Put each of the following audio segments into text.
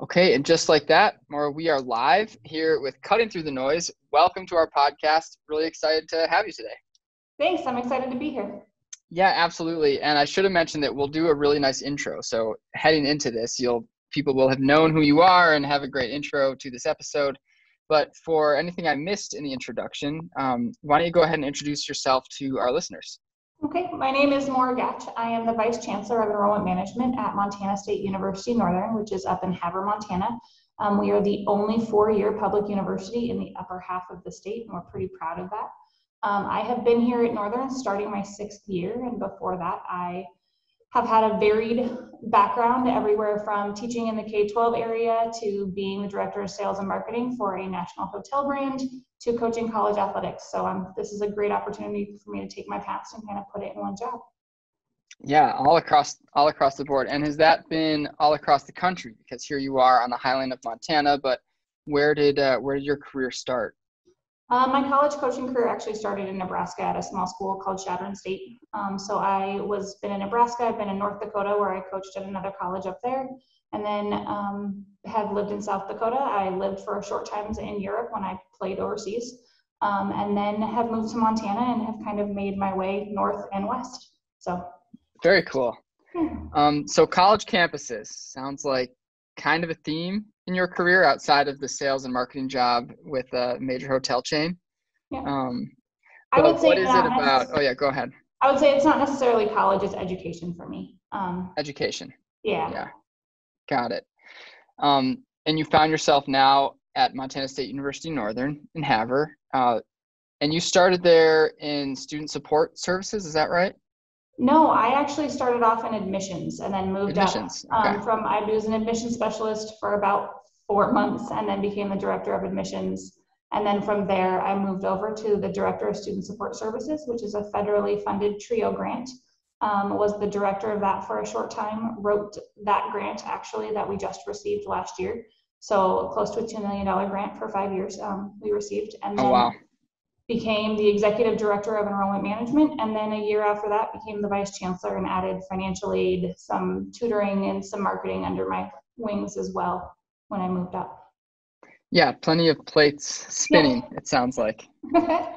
Okay, and just like that, Maura, we are live here with Cutting Through the Noise. Welcome to our podcast. Really excited to have you today. Thanks, I'm excited to be here. Yeah, absolutely. And I should have mentioned that we'll do a really nice intro. So heading into this, people will have known who you are and have a great intro to this episode. But for anything I missed in the introduction, why don't you go ahead and introduce yourself to our listeners? Okay, my name is Maura Gatch. I am the Vice-Chancellor of Enrollment Management at Montana State University Northern, which is up in Havre, Montana. We are the only four-year public university in the upper half of the state, and we're pretty proud of that. I have been here at Northern starting my 6th year, and before that I have had a varied background everywhere from teaching in the K-12 area to being the Director of Sales and Marketing for a national hotel brand to coaching college athletics. So this is a great opportunity for me to take my past and kind of put it in one job. Yeah, all across the board. And has that been all across the country? Because here you are on the highland of Montana, but where did your career start? My college coaching career actually started in Nebraska at a small school called Chadron State. So I been in Nebraska, I've been in North Dakota where I coached at another college up there, and then have lived in South Dakota. I lived for a short time in Europe when I played overseas, and then have moved to Montana and have kind of made my way north and west. So very cool. Yeah. So college campuses sounds like kind of a theme in your career outside of the sales and marketing job with a major hotel chain. Yeah. I would say what is it about? Oh yeah, go ahead. I would say it's not necessarily college, it's education for me. Education. Yeah. Got it. And you found yourself now at Montana State University Northern in Havre. And you started there in student support services, is that right? No, I actually started off in admissions and then moved up I was an admissions specialist for about 4 months and then became the director of admissions. And then from there, I moved over to the director of student support services, which is a federally funded TRIO grant. Was the director of that for a short time, wrote that grant actually that we just received last year. So close to a $2 million grant for 5 years we received. And then became the executive director of enrollment management, and then a year after that became the vice chancellor and added financial aid, some tutoring, and some marketing under my wings as well when I moved up. Yeah, plenty of plates spinning, It sounds like,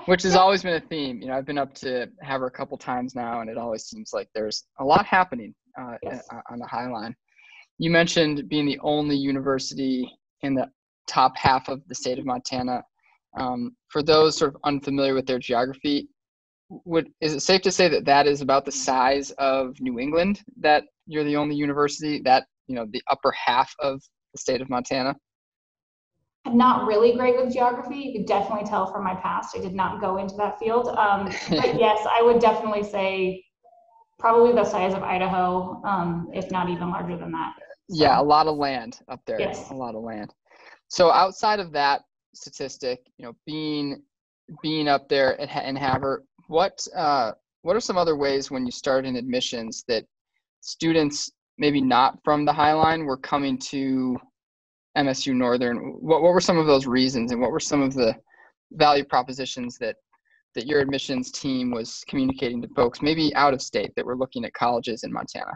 which has always been a theme. You know, I've been up to Havre a couple times now, and it always seems like there's a lot happening on the High Line. You mentioned being the only university in the top half of the state of Montana. For those sort of unfamiliar with their geography, is it safe to say that that is about the size of New England, that you're the only university that, the upper half of the state of Montana? I'm not really great with geography. You could definitely tell from my past. I did not go into that field. But yes, I would definitely say probably the size of Idaho, if not even larger than that. So, yeah, a lot of land up there. Yes. A lot of land. So outside of that statistic, being up there in Havre, what are some other ways when you started in admissions that students maybe not from the High Line were coming to MSU Northern? What were some of those reasons, and what were some of the value propositions that your admissions team was communicating to folks maybe out of state that were looking at colleges in Montana?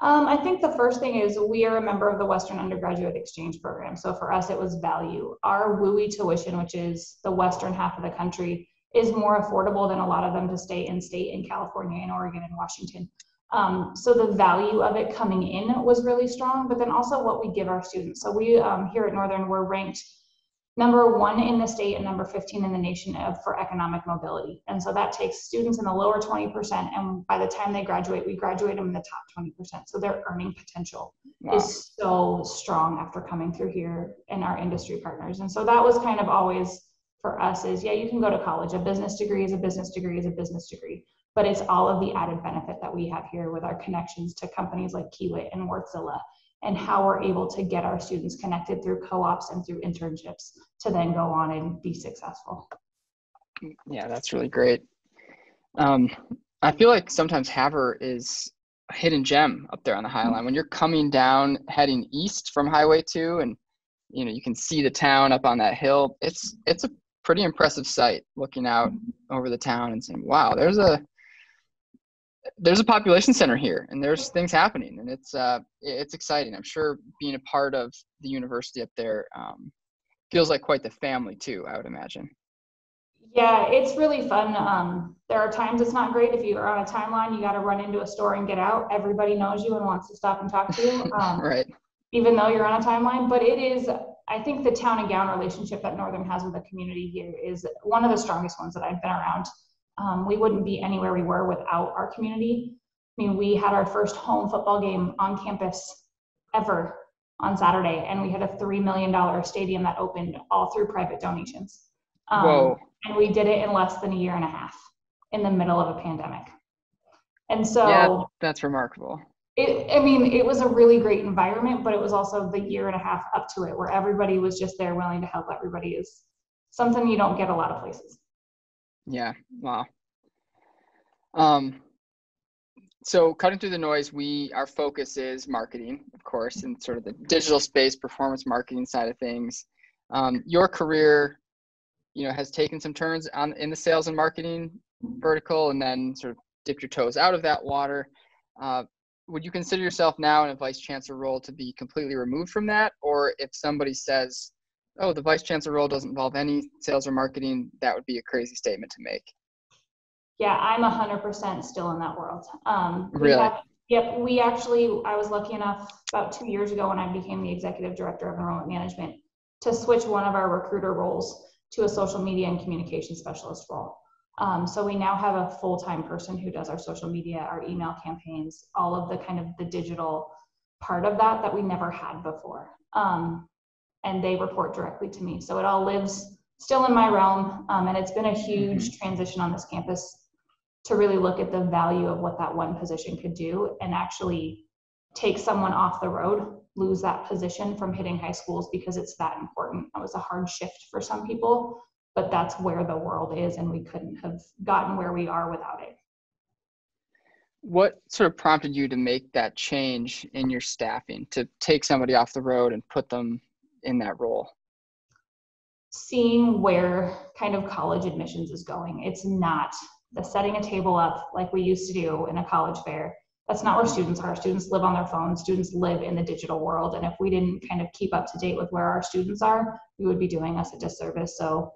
I think the first thing is we are a member of the Western Undergraduate Exchange Program. So for us, it was value. Our WUI tuition, which is the western half of the country, is more affordable than a lot of them to stay in state in California and Oregon and Washington. So the value of it coming in was really strong, but then also what we give our students. So we here at Northern, we're ranked number 1 in the state and number 15 in the nation for economic mobility. And so that takes students in the lower 20%, and by the time they graduate, we graduate them in the top 20%. So their earning potential is so strong after coming through here and our industry partners. And so that was kind of always for us is, yeah, you can go to college. A business degree is a business degree is a business degree, but it's all of the added benefit that we have here with our connections to companies like Kiewit and Wärtsilä, and how we're able to get our students connected through co-ops and through internships to then go on and be successful. Yeah, that's really great. I feel like sometimes Havre is a hidden gem up there on the High Line. When you're coming down, heading east from Highway 2, and you can see the town up on that hill, it's a pretty impressive sight looking out over the town and saying, wow, there's there's a population center here, and there's things happening, and it's exciting. I'm sure being a part of the university up there feels like quite the family too, I would imagine. Yeah, it's really fun. There are times it's not great. If you are on a timeline, you got to run into a store and get out. Everybody knows you and wants to stop and talk to you, Right. even though you're on a timeline. But it is, I think the town and gown relationship that Northern has with the community here is one of the strongest ones that I've been around. We wouldn't be anywhere we were without our community. I mean, we had our first home football game on campus ever on Saturday, and we had a $3 million stadium that opened all through private donations. Whoa. And we did it in less than a year and a half in the middle of a pandemic. And so yeah, that's remarkable. It was a really great environment, but it was also the year and a half up to it where everybody was just there willing to help everybody is something you don't get a lot of places. Yeah. Wow. So cutting through the noise, our focus is marketing, of course, and sort of the digital space, performance marketing side of things. Your career, has taken some turns in the sales and marketing vertical, and then sort of dipped your toes out of that water. Would you consider yourself now in a vice-chancellor role to be completely removed from that? Or if somebody says, oh, the vice-chancellor role doesn't involve any sales or marketing, that would be a crazy statement to make. Yeah, I'm 100% still in that world. Really? I was lucky enough about 2 years ago when I became the executive director of enrollment management to switch one of our recruiter roles to a social media and communication specialist role. So we now have a full-time person who does our social media, our email campaigns, all of the kind of the digital part of that we never had before. And they report directly to me. So it all lives still in my realm. And it's been a huge transition on this campus to really look at the value of what that one position could do and actually take someone off the road, lose that position from hitting high schools because it's that important. That was a hard shift for some people, but that's where the world is, and we couldn't have gotten where we are without it. What sort of prompted you to make that change in your staffing, to take somebody off the road and put them in that role? Seeing where kind of college admissions is going. It's not the setting a table up like we used to do in a college fair. That's not where students are. Students live on their phones. Students live in the digital world. And if we didn't kind of keep up to date with where our students are, we would be doing us a disservice. So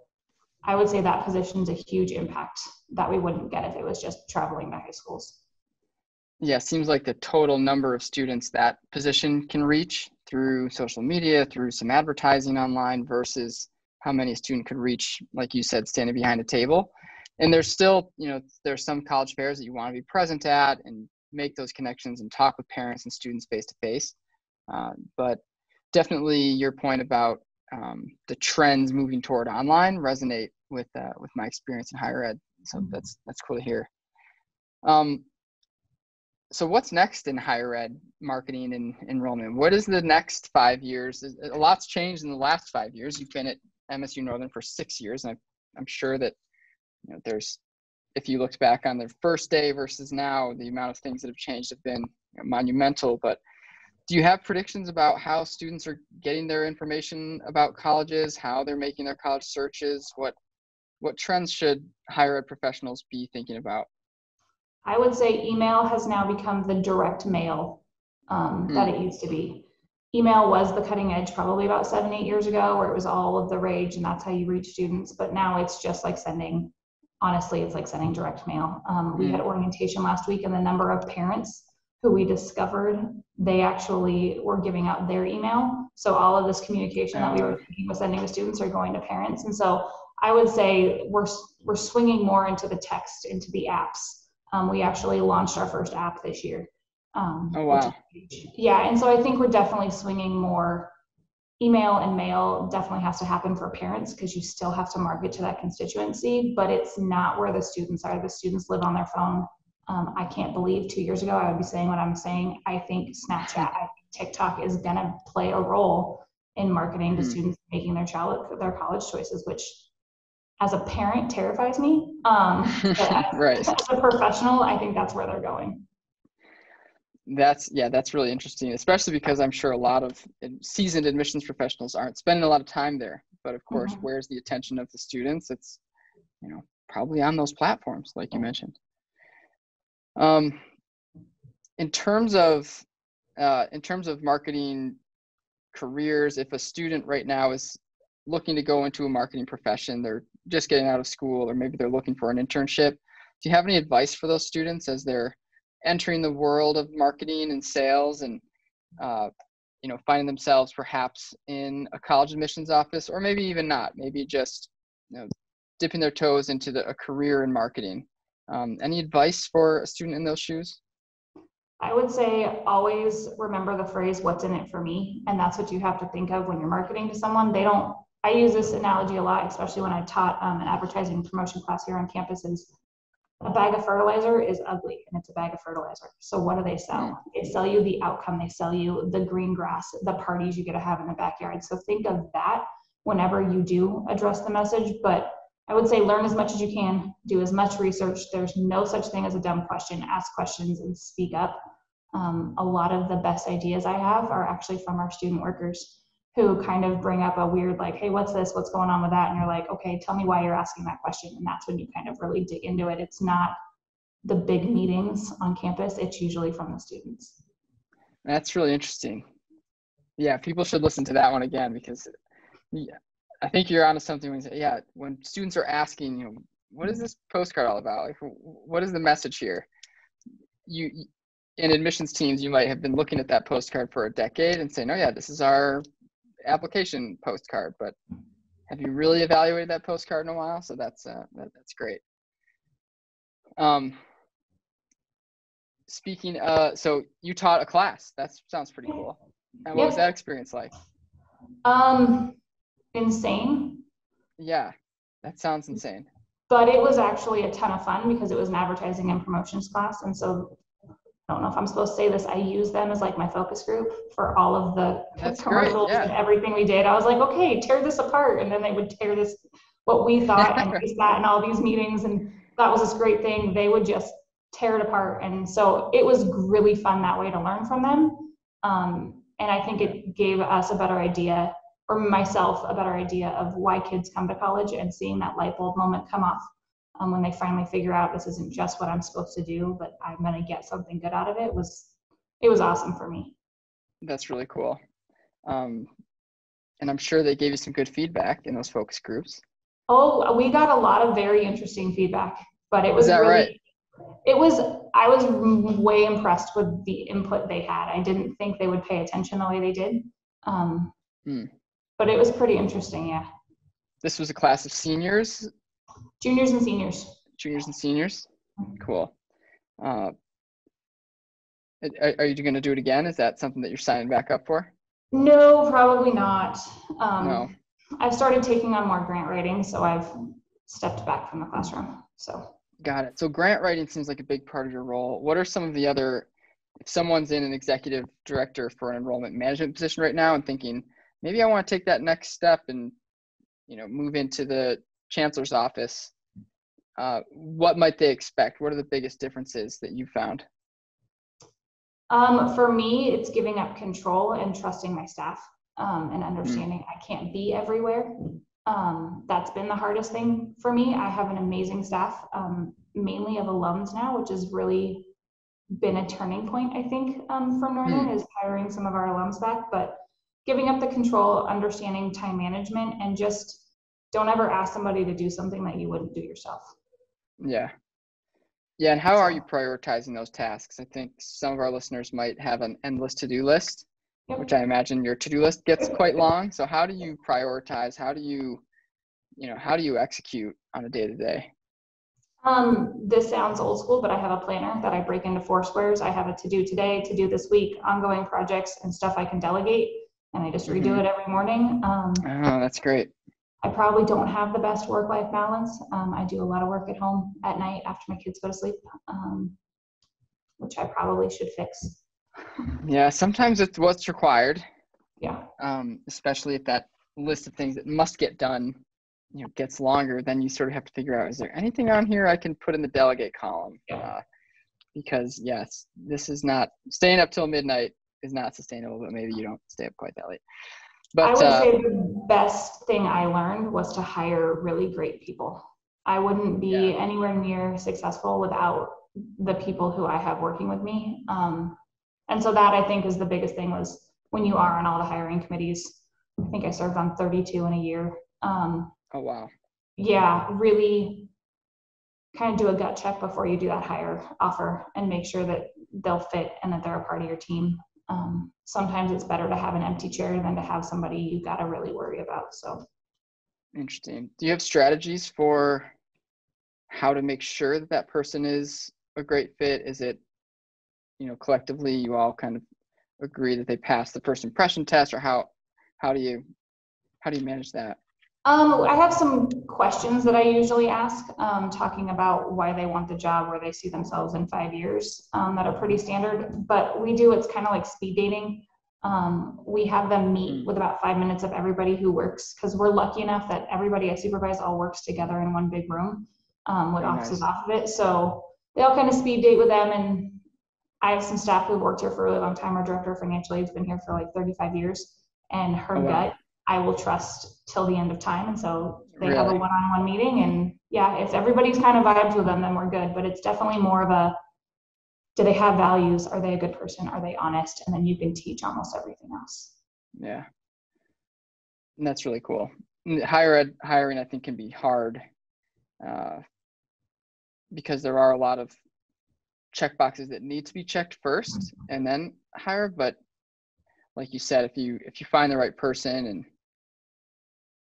I would say that position's a huge impact that we wouldn't get if it was just traveling to high schools. Yeah, seems like the total number of students that position can reach through social media, through some advertising online, versus how many a student could reach, like you said, standing behind a table. And there's still, there's some college fairs that you want to be present at and make those connections and talk with parents and students face to face. But definitely your point about the trends moving toward online resonate with my experience in higher ed. So that's cool to hear. So what's next in higher ed marketing and enrollment? What is the next 5 years? A lot's changed in the last 5 years. You've been at MSU Northern for 6 years, and I'm sure that there's, if you looked back on the first day versus now, the amount of things that have changed have been monumental. But do you have predictions about how students are getting their information about colleges, how they're making their college searches? What trends should higher ed professionals be thinking about? I would say email has now become the direct mail that it used to be. Email was the cutting edge probably about 7-8 years ago, where it was all of the rage and that's how you reach students. But now it's just like honestly, it's like sending direct mail. We had orientation last week, and the number of parents who we discovered they actually were giving out their email. So all of this communication that we were sending to students are going to parents. And so I would say we're swinging more into the text, into the apps. We actually launched our first app this year. Oh, wow. Yeah, and so I think we're definitely swinging more. Email and mail definitely has to happen for parents because you still have to market to that constituency, but it's not where the students are. The students live on their phone. I can't believe 2 years ago I would be saying what I'm saying. I think Snapchat, TikTok is going to play a role in marketing to students making their college choices, which as a parent terrifies me. But right. As a professional, I think that's where they're going. That's really interesting, especially because I'm sure a lot of seasoned admissions professionals aren't spending a lot of time there. But of course, where's the attention of the students? It's, probably on those platforms, like you mentioned. In terms of marketing careers, if a student right now is looking to go into a marketing profession, they're just getting out of school, or maybe they're looking for an internship, do you have any advice for those students as they're entering the world of marketing and sales, and finding themselves perhaps in a college admissions office, or maybe even not, maybe just dipping their toes into a career in marketing? Any advice for a student in those shoes? I would say always remember the phrase, what's in it for me? And that's what you have to think of when you're marketing to someone. I use this analogy a lot, especially when I taught an advertising promotion class here on campus. Is a bag of fertilizer is ugly, and it's a bag of fertilizer. So what do they sell? They sell you the outcome. They sell you the green grass, the parties you get to have in the backyard. So think of that whenever you do address the message. But I would say learn as much as you can, do as much research. There's no such thing as a dumb question. Ask questions and speak up. A lot of the best ideas I have are actually from our student workers, who kind of bring up a weird, like, hey, what's this? What's going on with that? And you're like, okay, tell me why you're asking that question. And that's when you kind of really dig into it. It's not the big meetings on campus. It's usually from the students. That's really interesting. Yeah, people should listen to that one again, because I think you're onto something when you say, when students are asking, what is this postcard all about? Like, what is the message here? In admissions teams, you might have been looking at that postcard for a decade and saying, oh yeah, this is our application postcard, but have you really evaluated that postcard in a while? So that's great. Speaking, so you taught a class. That sounds pretty cool. And what was that experience like? Insane. Yeah, that sounds insane. But it was actually a ton of fun because it was an advertising and promotions class. And so I don't know if I'm supposed to say this, I use them as like my focus group for all of the commercials and everything we did. I was like, okay, tear this apart. And then they would tear what we thought, and we sat in all these meetings, and that was this great thing. They would just tear it apart. And so it was really fun that way to learn from them. And I think it gave us a better idea, or myself a better idea, of why kids come to college, and seeing that light bulb moment come off. When they finally figure out this isn't just what I'm supposed to do, but I'm going to get something good out of it, it was awesome for me. That's really cool. And I'm sure they gave you some good feedback in those focus groups. Oh, we got a lot of very interesting feedback, but it was right? I was way impressed with the input they had. I didn't think they would pay attention the way they did. But it was pretty interesting. Yeah. This was a class of seniors? Juniors and seniors. Juniors and seniors? Cool. Are you going to do it again? Is that something that you're signing back up for? No, probably not. No. I've started taking on more grant writing, so I've stepped back from the classroom. So. Got it. So grant writing seems like a big part of your role. What are some of the other, if someone's in an executive director for an enrollment management position right now and thinking, maybe I want to take that next step and, move into the chancellor's office, what might they expect? What are the biggest differences that you found? For me, it's giving up control and trusting my staff, and understanding I can't be everywhere. That's been the hardest thing for me. I have an amazing staff, mainly of alums now, which has really been a turning point, I think, from Northern, is hiring some of our alums back. But giving up the control, understanding time management, and just don't ever ask somebody to do something that you wouldn't do yourself. Yeah. Yeah, and how are you prioritizing those tasks? I think some of our listeners might have an endless to-do list, which I imagine your to-do list gets quite long. So how do you prioritize? How do you execute on a day-to-day? This sounds old school, but I have a planner that I break into 4 squares. I have a to-do today, to-do this week, ongoing projects, and stuff I can delegate, and I just redo it every morning. Oh, that's great. I probably don't have the best work-life balance. I do a lot of work at home at night after my kids go to sleep, which I probably should fix. Yeah, sometimes it's what's required. Yeah. Especially if that list of things that must get done, gets longer, then you sort of have to figure out, is there anything on here I can put in the delegate column? Because yes, this is not, staying up till midnight is not sustainable, but maybe you don't stay up quite that late. But, I would say the best thing I learned was to hire really great people. I wouldn't be anywhere near successful without the people who I have working with me. And so that I think is the biggest thing, was when you are on all the hiring committees. I think I served on 32 in a year. Oh, wow. Yeah, really kind of do a gut check before you do that hire offer and make sure that they'll fit and that they're a part of your team. Sometimes it's better to have an empty chair than to have somebody you got to really worry about. So interesting. Do you have strategies for how to make sure that that person is a great fit? Is it, collectively you all kind of agree that they pass the first impression test, or how do you manage that? I have some questions that I usually ask, talking about why they want the job, where they see themselves in 5 years, that are pretty standard. But it's kind of like speed dating. We have them meet with about 5 minutes of everybody who works, because we're lucky enough that everybody I supervise all works together in one big room, with offices off of it. So they all kind of speed date with them. And I have some staff who've worked here for a really long time. Our director of financial aid has been here for like 35 years, and her gut I will trust till the end of time. And so they have a one-on-one meeting, and if everybody's kind of vibes with them, then we're good. But it's definitely more of a, do they have values? Are they a good person? Are they honest? And then you can teach almost everything else. Yeah. And that's really cool. Higher ed hiring, I think, can be hard, because there are a lot of check boxes that need to be checked first and then hire. But like you said, if you find the right person and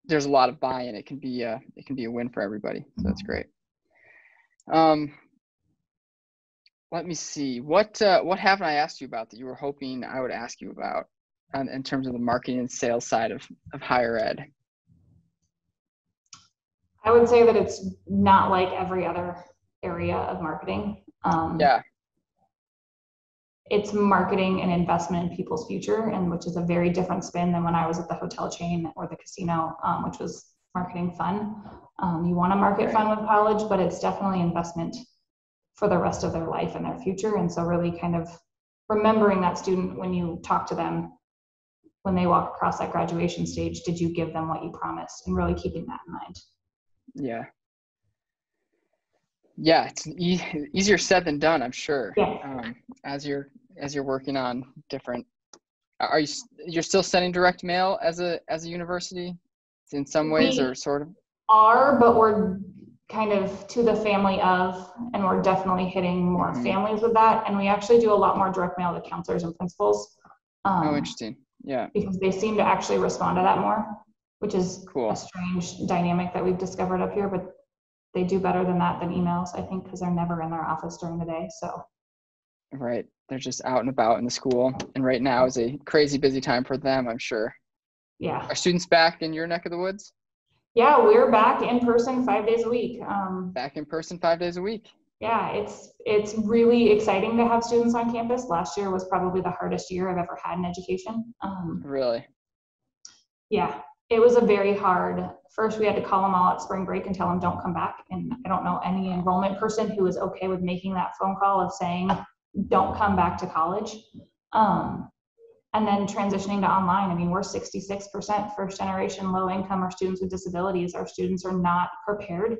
there's a lot of buy-in, it can be a win for everybody. So that's great. Let me see. What haven't I asked you about that you were hoping I would ask you about in terms of the marketing and sales side of higher ed? I would say that it's not like every other area of marketing. It's marketing and investment in people's future, and which is a very different spin than when I was at the hotel chain or the casino, which was marketing fun. You want to market fun with college, but it's definitely investment for the rest of their life and their future. And so really kind of remembering that student when you talk to them, when they walk across that graduation stage, did you give them what you promised? And really keeping that in mind. Yeah. Yeah, it's easier said than done, I'm sure. Yeah. As you're working on different, you're still sending direct mail as a university in some ways, or sort of? But we're kind of to the family of, and we're definitely hitting more families with that. And we actually do a lot more direct mail to counselors and principals. Oh, interesting. Yeah. Because they seem to actually respond to that more, which is cool. A strange dynamic that we've discovered up here, but they do better than that, than emails, I think, because they're never in their office during the day. So. Right. They're just out and about in the school. And right now is a crazy busy time for them, I'm sure. Yeah. Are students back in your neck of the woods? Yeah, we're back in person 5 days a week. Back in person 5 days a week. Yeah, it's really exciting to have students on campus. Last year was probably the hardest year I've ever had in education. Really? Yeah, it was a very hard. First, we had to call them all at spring break and tell them don't come back. And I don't know any enrollment person who was okay with making that phone call of saying don't come back to college. And then transitioning to online. I mean, we're 66% first generation low income or students with disabilities. Our students are not prepared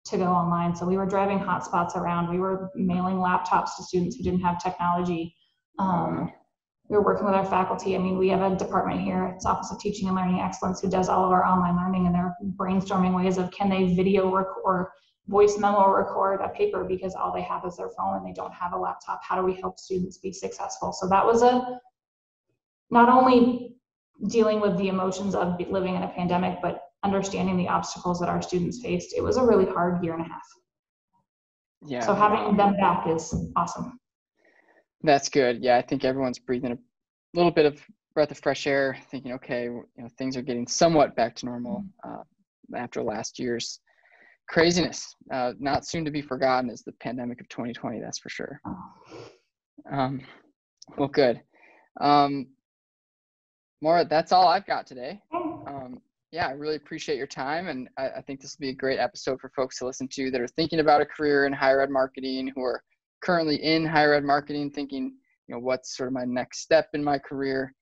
to go online. So we were driving hotspots around. We were mailing laptops to students who didn't have technology. We were working with our faculty. I mean, we have a department here, it's Office of Teaching and Learning Excellence, who does all of our online learning, and they're brainstorming ways of can they video or voice memo record a paper because all they have is their phone and they don't have a laptop. How do we help students be successful? So that was not only dealing with the emotions of living in a pandemic, but understanding the obstacles that our students faced. It was a really hard year and a half. Yeah. So having them back is awesome. That's good. Yeah, I think everyone's breathing a little bit of breath of fresh air, thinking, okay, things are getting somewhat back to normal after last year's craziness. Not soon to be forgotten is the pandemic of 2020, that's for sure. Well, good. Maura, that's all I've got today. Yeah, I really appreciate your time, and I think this will be a great episode for folks to listen to that are thinking about a career in higher ed marketing, who are currently in higher ed marketing, thinking, what's sort of my next step in my career.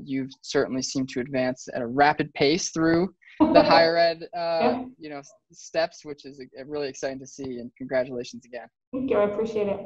You've certainly seemed to advance at a rapid pace through the higher ed, Yeah. steps, which is really exciting to see. And congratulations again. Thank you. I appreciate it.